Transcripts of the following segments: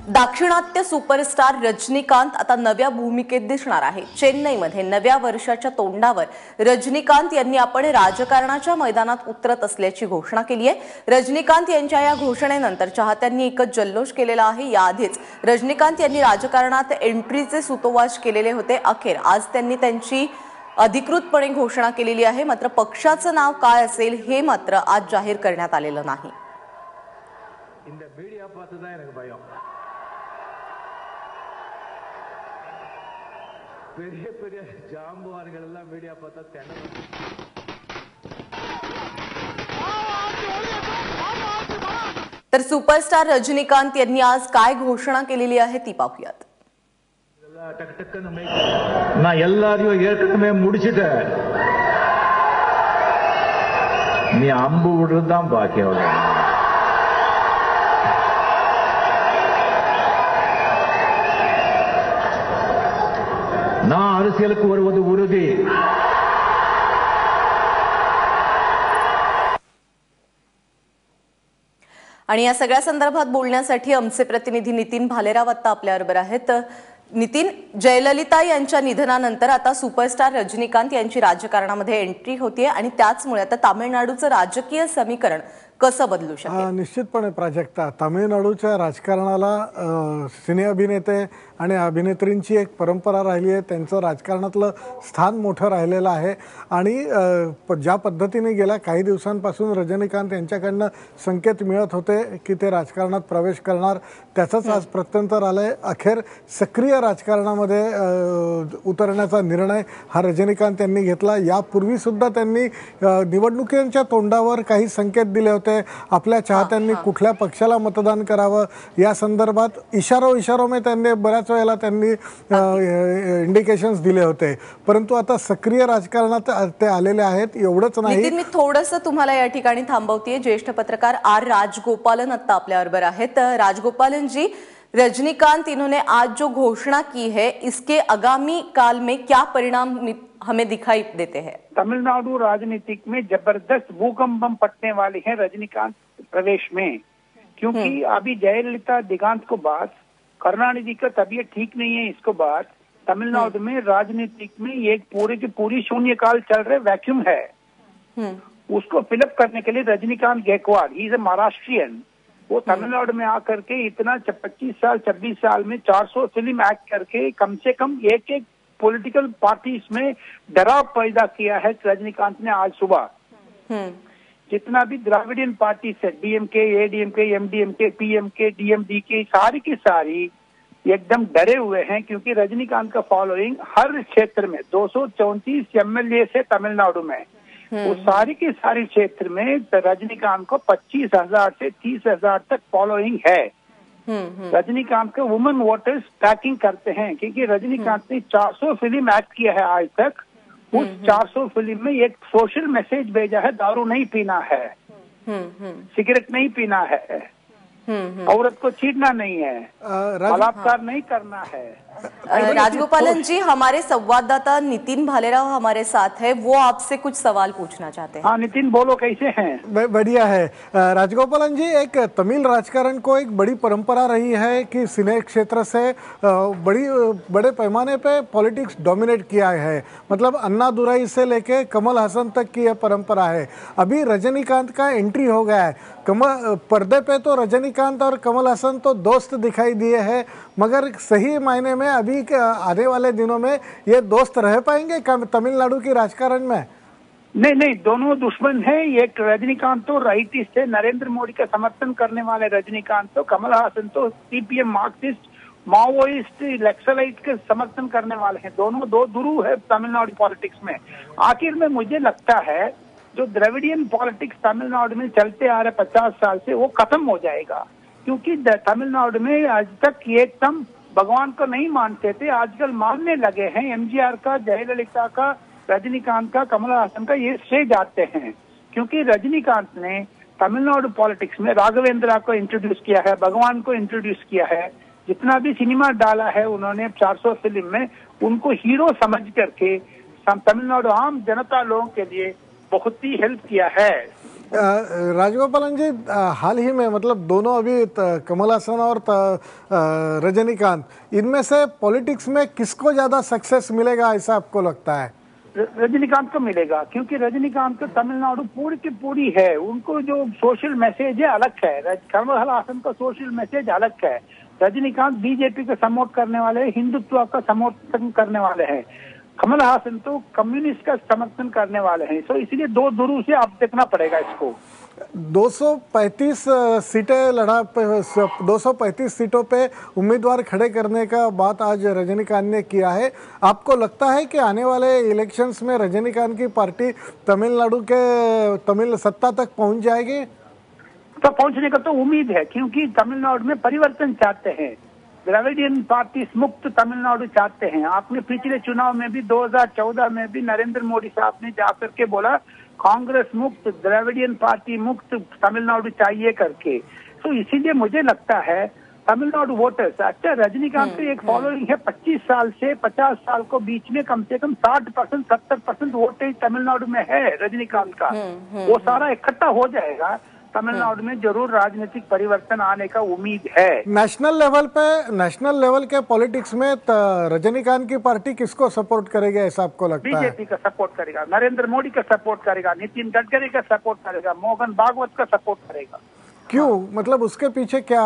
दाक्षिणात्य सुपरस्टार रजनीकांत आता नव्या भूमिकेत दिसणार आहे। चेन्नईमध्ये नव्या वर्षाच्या तोंडावर रजनीकांत यांनी आपण राजकारणाच्या मैदानात उतरत असल्याची घोषणा केली आहे। रजनीकांत यांच्या या घोषणेनंतर चाहत्यांनी एकच जल्लोष केलेला आहे। याआधीच रजनीकांत यांनी राजकारणात एंट्रीचे सुतोवाच केलेले होते। अखेर आज त्यांनी त्यांची अधिकृतपणे घोषणा केलेली आहे। मात्र पक्षाचं नाव काय असेल हे मात्र आज जाहीर करण्यात आलेलं नाही। तर सुपरस्टार रजनीकांत यांनी आज काय घोषणा केलेली आहे ती पाहूयात। ना எல்லாரையும் ஏற்கனவே முடிச்சிட்டேன், நீ அம்பு விடுறது தான் பாக்கி அவ்வளவு। நான் அரசியலுக்கு வருவது உறுதி। आणि या सगळ्या संदर्भात बोलण्यासाठी आमचे प्रतिनिधी नितीन भालेराव आता आपल्याबरोबर आहेत। नितीन, जयललिता यांच्या निधनानंतर आता सुपरस्टार रजनीकांत यांची राजकारणामध्ये एंट्री होतीये आणि त्याचमुळे आता तामिळनाडूचं राजकीय समीकरण कसं बदलू शकेल? निश्चितपणे प्राजक्ता, तामिळनाडूच्या राजकारणाला सिने अभिनेते आणि अभिनेत्रींची एक परंपरा राहिली आहे। त्यांचं राजकारणातलं स्थान मोठं राहिलेलं आहे आणि ज्या पद्धतीने गेल्या काही दिवसांपासून रजनीकांत यांच्याकडनं संकेत मिळत होते की ते राजकारणात प्रवेश करणार, त्याचंच आज प्रत्यंतर आलंय। अखेर सक्रिय राजकारणामध्ये उतरण्याचा निर्णय हा रजनीकांत यांनी घेतला। यापूर्वी सुद्धा त्यांनी निवडणुकीच्या तोंडावर काही संकेत दिले होते। आपल्या चाहत्यांनी कुठल्या पक्षाला मतदान करावं या संदर्भात इशारो में त्यांनी बऱ्याच वेळेला त्यांनी इंडिकेशन्स दिले होते, परंतु आता सक्रिय राजकारणात ते आलेले आहेत। एवढंच नाही, नितीन, मी थोडंसं तुम्हाला या ठिकाणी थांबवतेय। ज्येष्ठ पत्रकार आर राजगोपालन आता आपल्याबरोबर आहेत। राजगोपालन जी, रजनीकांत इन्होंने आज जो घोषणा की है, इसके आगामी काल में क्या परिणाम हमें दिखाई देते हैं? तमिलनाडु राजनीतिक में जबरदस्त भूकंप पड़ने वाले हैं रजनीकांत प्रवेश में, क्योंकि अभी जयललिता दिगांत को बाद, करुणानिधि का तबीयत ठीक नहीं है, इसको बाद तमिलनाडु में राजनीतिक में एक पूरी की पूरी शून्यकाल चल रहे, वैक्यूम है। उसको फिलअप करने के लिए Rajinikanth Gaikwad, he is a Maharashtrian, वो तमिलनाडु में आकर के इतना 25 साल 26 साल में 400 फिल्म एक्ट करके कम से कम एक एक पॉलिटिकल पार्टीज में डराव पैदा किया है रजनीकांत ने। आज सुबह जितना भी द्राविडियन पार्टी है, DMK, ADMK, MDMK, PMK, DMDK, सारी की सारी एकदम डरे हुए हैं, क्योंकि रजनीकांत का फॉलोइंग हर क्षेत्र में 234 एमएलए से तमिलनाडु में, वो सारी की सारी क्षेत्र में रजनीकांत को 25,000 से 30,000 तक फॉलोइंग है। रजनीकांत के वुमेन वोटर्स पैकिंग करते हैं, क्योंकि रजनीकांत ने 400 फिल्म एक्ट किया है आज तक। उस 400 फिल्म में एक सोशल मैसेज भेजा है, दारू नहीं पीना है, सिगरेट नहीं पीना है, औरत को छीनना नहीं है, बलात्कार नहीं करना है। राजगोपालन जी, हमारे संवाददाता नितीन भालेराव हमारे साथ है, वो आपसे कुछ सवाल पूछना चाहते हैं। हाँ नितिन, बोलो, कैसे हैं? बढ़िया है। राजगोपालन जी, एक तमिल राजकारण को एक बड़ी परंपरा रही है कि सिने क्षेत्र से बड़े पैमाने पे पॉलिटिक्स डोमिनेट किया है, मतलब अन्नादुराई से लेके कमल हसन तक की यह परंपरा है। अभी रजनीकांत का एंट्री हो गया है। पर्दे पे तो रजनीकांत और कमल हसन तो दोस्त दिखाई दिए हैं, मगर सही मायने में अभी आने वाले दिनों में ये दोस्त रह पाएंगे तमिलनाडु की राजकारण में? नहीं नहीं, दोनों दुश्मन हैं। एक रजनीकांत तो राइटिस्ट है, नरेंद्र मोदी का समर्थन करने वाले रजनीकांत, तो कमल हासन तो सीपीएम मार्क्सिस्ट माओइस्ट नक्सलाइट के समर्थन करने वाले हैं। दोनों दो गुरु है तमिलनाडु पॉलिटिक्स में। आखिर में मुझे लगता है जो द्रविडियन पॉलिटिक्स तमिलनाडु में चलते आ रहे 50 साल से, वो खत्म हो जाएगा, क्योंकि तमिलनाडु में आज तक एकदम भगवान को नहीं मानते थे, आजकल मानने लगे हैं। एमजीआर का, जयललिता का, रजनीकांत का, कमल हासन का ये स्टेज आते हैं, क्योंकि रजनीकांत ने तमिलनाडु पॉलिटिक्स में राघवेंद्रा को इंट्रोड्यूस किया है, भगवान को इंट्रोड्यूस किया है। जितना भी सिनेमा डाला है उन्होंने 400 फिल्म में, उनको हीरो समझ करके तमिलनाडु आम जनता लोगों के लिए बहुत ही हेल्प किया है। राजगोपालन जी, हाल ही में मतलब दोनों अभी कमल हासन और रजनीकांत, इनमें से पॉलिटिक्स में किसको ज्यादा सक्सेस मिलेगा ऐसा आपको लगता है? रजनीकांत को मिलेगा, क्योंकि रजनीकांत को तमिलनाडु पूरी की पूरी है, उनको जो सोशल मैसेज है अलग है, कमल हासन का सोशल मैसेज अलग है। रजनीकांत बीजेपी का सपोर्ट करने वाले हैं, हिंदुत्व का समर्थन करने वाले हैं। कमल हासन तो कम्युनिस्ट का समर्थन करने वाले हैं। तो इसलिए दो ध्रुव से आप देखना पड़ेगा इसको। 235 सीटें 235 सीटों पे उम्मीदवार खड़े करने का बात आज रजनीकांत ने किया है। आपको लगता है कि आने वाले इलेक्शंस में रजनीकांत की पार्टी तमिलनाडु के तमिल सत्ता तक पहुंच जाएगी? तो पहुंचने का तो उम्मीद है, क्योंकि तमिलनाडु में परिवर्तन चाहते हैं, द्रविडियन पार्टी मुक्त तमिलनाडु चाहते हैं। आपने पिछले चुनाव में भी 2014 में भी नरेंद्र मोदी साहब ने जाकर के बोला कांग्रेस मुक्त, द्रविडियन पार्टी मुक्त तमिलनाडु चाहिए करके। तो इसीलिए मुझे लगता है तमिलनाडु वोटर्स, अच्छा रजनीकांत की एक फॉलोइंग है 25 साल से 50 साल को बीच में कम से कम 60% 70% वोटेज तमिलनाडु में है रजनीकांत का। वो सारा इकट्ठा हो जाएगा, तमिलनाडु में जरूर राजनीतिक परिवर्तन आने का उम्मीद है। नेशनल लेवल के पॉलिटिक्स में रजनीकांत की पार्टी किसको सपोर्ट करेगी ऐसा आपको लगता है? बीजेपी का सपोर्ट करेगा, नरेंद्र मोदी का सपोर्ट करेगा, नितिन गडकरी का सपोर्ट करेगा, मोहन भागवत का सपोर्ट करेगा। क्यों? मतलब उसके पीछे क्या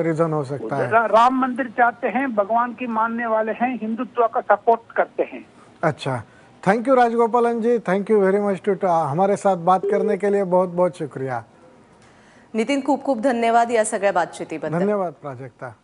रीजन हो सकता है? राम मंदिर चाहते हैं, भगवान की मानने वाले हैं, हिंदुत्व का सपोर्ट करते हैं। अच्छा, thank you Rajagopalan ji, thank you very much to हमारे साथ बात करने के लिए बहुत बहुत शुक्रिया। नितीन, खूप खूप धन्यवाद या सगळ्या बातचीतीबद्दल। धन्यवाद प्राजक्ता।